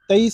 23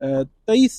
23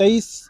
23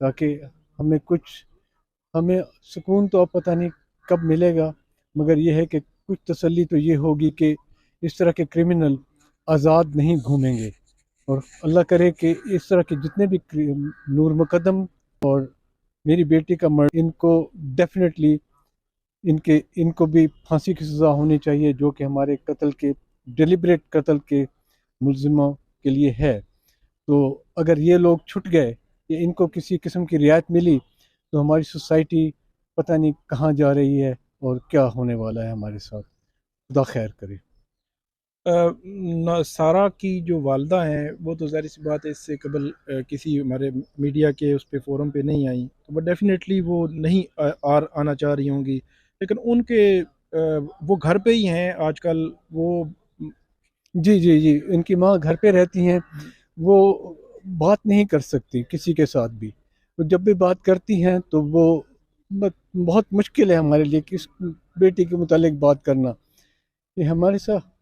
تاکہ ہمیں سکون تو اب پتہ نہیں کب ملے گا، مگر یہ ہے کہ کچھ تسلی تو یہ ہوگی کہ اس طرح کے کرمنل آزاد نہیں گھومیں گے، اور اللہ کرے کہ اس طرح کے جتنے بھی نور مقدم اور میری بیٹی کا ان کو ڈیفینیٹلی ان کو بھی پھانسی کی سزا ہونی چاہیے، جو کہ ہمارے قتل کے ڈیلیبریٹ قتل کے ملزموں کے لیے ہے۔ تو اگر یہ لوگ چھٹ گئے یا ان کو کسی قسم کی رعایت ملی تو ہماری سوسائٹی پتہ نہیں کہاں جا رہی ہے اور کیا ہونے والا ہے ہمارے ساتھ۔ خدا خیر کرے۔ سارا کی جو والدہ ہیں وہ تو ظاہر سی بات ہے اس سے قبل کسی ہمارے میڈیا کے اس پہ فورم پہ نہیں آئیں، تو بٹ ڈیفینیٹلی وہ نہیں آنا چاہ رہی ہوں گی، لیکن ان کے وہ گھر پہ ہی ہیں آج کل وہ۔ جی جی جی، ان کی ماں گھر پہ رہتی ہیں، وہ بات نہیں کر سکتی کسی کے ساتھ بھی، وہ جب بھی بات کرتی ہیں تو وہ بہت مشکل ہے ہمارے لیے کہ اس بیٹی کے متعلق بات کرنا۔ یہ ہمارے ساتھ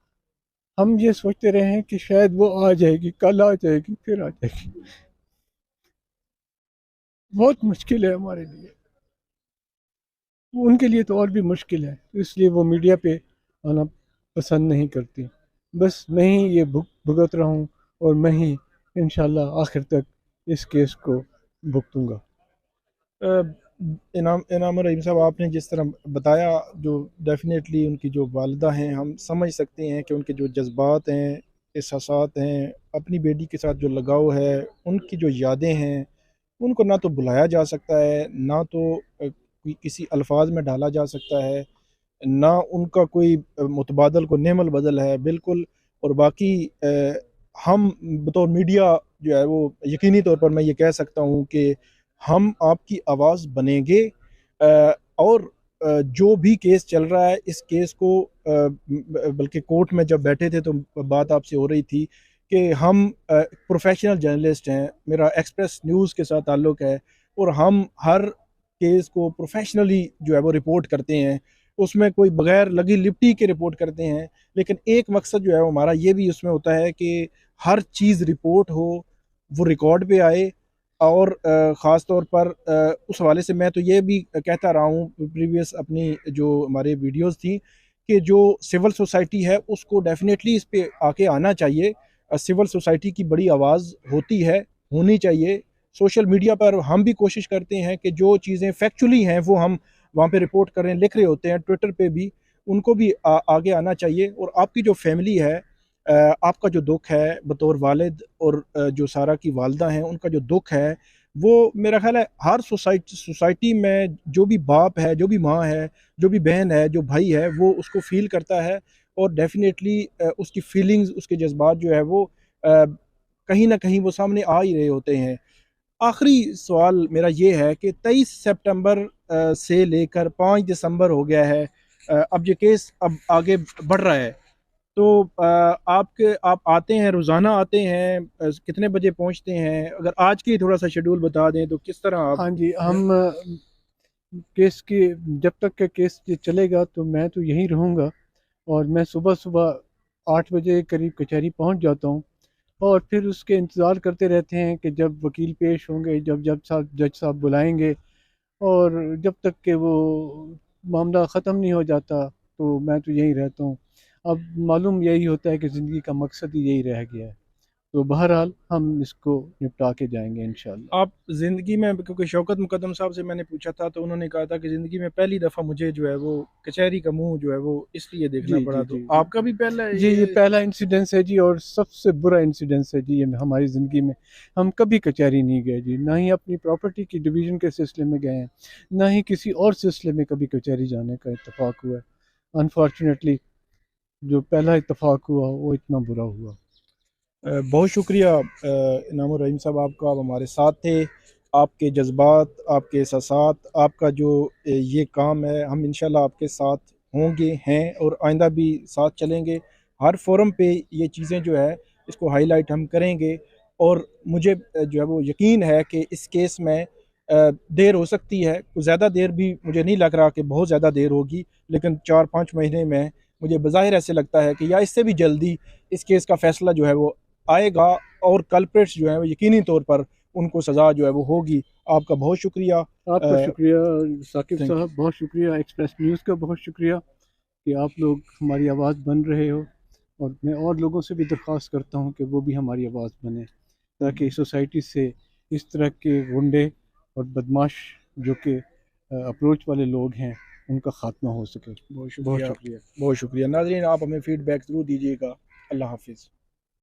ہم یہ سوچتے رہے ہیں کہ شاید وہ آ جائے گی، کل آ جائے گی، پھر آ جائے گی، بہت مشکل ہے ہمارے لیے، ان کے لیے تو اور بھی مشکل ہے، اس لیے وہ میڈیا پہ آنا پسند نہیں کرتی۔ بس میں ہی یہ بھگت رہا ہوں اور میں ہی انشاءاللہ آخر تک اس کیس کو بھگتوں گا۔ انعام الرحیم صاحب، آپ نے جس طرح بتایا، جو ڈیفینیٹلی ان کی جو والدہ ہیں، ہم سمجھ سکتے ہیں کہ ان کے جو جذبات ہیں، احساسات ہیں، اپنی بیٹی کے ساتھ جو لگاؤ ہے، ان کی جو یادیں ہیں، ان کو نہ تو بلایا جا سکتا ہے، نہ تو کسی الفاظ میں ڈالا جا سکتا ہے، نہ ان کا کوئی متبادل کو نعم البدل ہے بالکل۔ اور باقی ہم بطور میڈیا جو ہے وہ یقینی طور پر میں یہ کہہ سکتا ہوں کہ ہم آپ کی آواز بنیں گے، اور جو بھی کیس چل رہا ہے اس کیس کو، بلکہ کورٹ میں جب بیٹھے تھے تو بات آپ سے ہو رہی تھی کہ ہم پروفیشنل جرنلسٹ ہیں، میرا ایکسپریس نیوز کے ساتھ تعلق ہے، اور ہم ہر کیس کو پروفیشنلی جو ہے وہ رپورٹ کرتے ہیں، اس میں کوئی بغیر لگی لپٹی کے رپورٹ کرتے ہیں، لیکن ایک مقصد جو ہے وہ ہمارا یہ بھی اس میں ہوتا ہے کہ ہر چیز رپورٹ ہو، وہ ریکارڈ پہ آئے، اور خاص طور پر اس حوالے سے میں تو یہ بھی کہتا رہا ہوں پریویس اپنی جو ہمارے ویڈیوز تھیں کہ جو سول سوسائٹی ہے اس کو ڈیفینیٹلی اس پہ آکے آنا چاہیے، سول سوسائٹی کی بڑی آواز ہوتی ہے، ہونی چاہیے۔ سوشل میڈیا پر ہم بھی کوشش کرتے ہیں کہ جو چیزیں فیکچولی ہیں وہ ہم وہاں پہ رپورٹ کریں، لکھ رہے ہوتے ہیں ٹویٹر پہ بھی، ان کو بھی آگے آنا چاہیے۔ اور آپ کی جو فیملی ہے، آپ کا جو دکھ ہے بطور والد، اور جو سارا کی والدہ ہیں ان کا جو دکھ ہے، وہ میرا خیال ہے ہر سوسائٹی میں جو بھی باپ ہے، جو بھی ماں ہے، جو بھی بہن ہے، جو بھائی ہے، وہ اس کو فیل کرتا ہے، اور ڈیفینیٹلی اس کی فیلنگز، اس کے جذبات جو ہے وہ کہیں نہ کہیں وہ سامنے آ ہی رہے ہوتے ہیں۔ آخری سوال میرا یہ ہے کہ 23 سپٹمبر سے لے کر 5 دسمبر ہو گیا ہے، اب یہ کیس اب آگے بڑھ رہا ہے، تو آپ آتے ہیں، روزانہ آتے ہیں، کتنے بجے پہنچتے ہیں؟ اگر آج کی تھوڑا سا شیڈول بتا دیں تو کس طرح آپ؟ ہاں جی، ہم کیس کی جب تک کہ کیس چلے گا تو میں تو یہیں رہوں گا، اور میں صبح 8 بجے قریب کچہری پہنچ جاتا ہوں، اور پھر اس کے انتظار کرتے رہتے ہیں کہ جب وکیل پیش ہوں گے، جب جج صاحب بلائیں گے، اور جب تک کہ وہ معاملہ ختم نہیں ہو جاتا تو میں تو یہیں رہتا ہوں۔ اب معلوم یہی ہوتا ہے کہ زندگی کا مقصد ہی یہی رہ گیا ہے، تو بہرحال ہم اس کو نپٹا کے جائیں گے انشاءاللہ۔ آپ زندگی میں، کیونکہ شوکت مقدم صاحب سے میں نے پوچھا تھا تو انہوں نے کہا تھا کہ زندگی میں پہلی دفعہ مجھے جو ہے وہ کچہری کا منہ جو ہے وہ اس لیے دیکھنا جی پڑا، جی تو جی آپ کا بھی پہلا جی، یہ پہلا انسیڈنس ہے جی، اور سب سے برا انسیڈنس ہے جی یہ ہماری زندگی میں۔ ہم کبھی کچہری نہیں گئے جی، نہ ہی اپنی پراپرٹی کی ڈویژن کے سلسلے میں گئے ہیں، نہ ہی کسی اور سلسلے میں کبھی کچہری جانے کا اتفاق ہوا ہے۔ انفارچونیٹلی جو پہلا اتفاق ہوا وہ اتنا برا ہوا۔ بہت شکریہ انعام الرحیم صاحب، آپ کا، آپ ہمارے ساتھ تھے، آپ کے جذبات، آپ کے احساسات، آپ کا جو یہ کام ہے، ہم انشاءاللہ آپ کے ساتھ ہوں گے، ہیں، اور آئندہ بھی ساتھ چلیں گے۔ ہر فورم پہ یہ چیزیں جو ہے اس کو ہائی لائٹ ہم کریں گے، اور مجھے جو ہے وہ یقین ہے کہ اس کیس میں دیر ہو سکتی ہے، زیادہ دیر بھی مجھے نہیں لگ رہا کہ بہت زیادہ دیر ہوگی، لیکن 4-5 مہینے میں مجھے بظاہر ایسے لگتا ہے کہ یا اس سے بھی جلدی اس کیس کا فیصلہ جو ہے وہ آئے گا، اور کلپریٹس جو ہیں وہ یقینی طور پر ان کو سزا جو ہے وہ ہوگی. آپ کا بہت شکریہ. آپ کا شکریہ ثاقب thank صاحب, بہت شکریہ. ایکسپریس نیوز کا بہت شکریہ کہ آپ لوگ ہماری آواز بن رہے ہو, اور میں اور لوگوں سے بھی درخواست کرتا ہوں کہ وہ بھی ہماری آواز بنیں, تاکہ سوسائٹی سے اس طرح کے غنڈے اور بدماش جو کہ اپروچ والے لوگ ہیں ان کا خاتمہ ہو سکے. بہت بہت شکریہ. شکریہ. بہت شکریہ. ناظرین آپ ہمیں فیڈ بیک ضرور دیجیے گا. اللہ حافظ.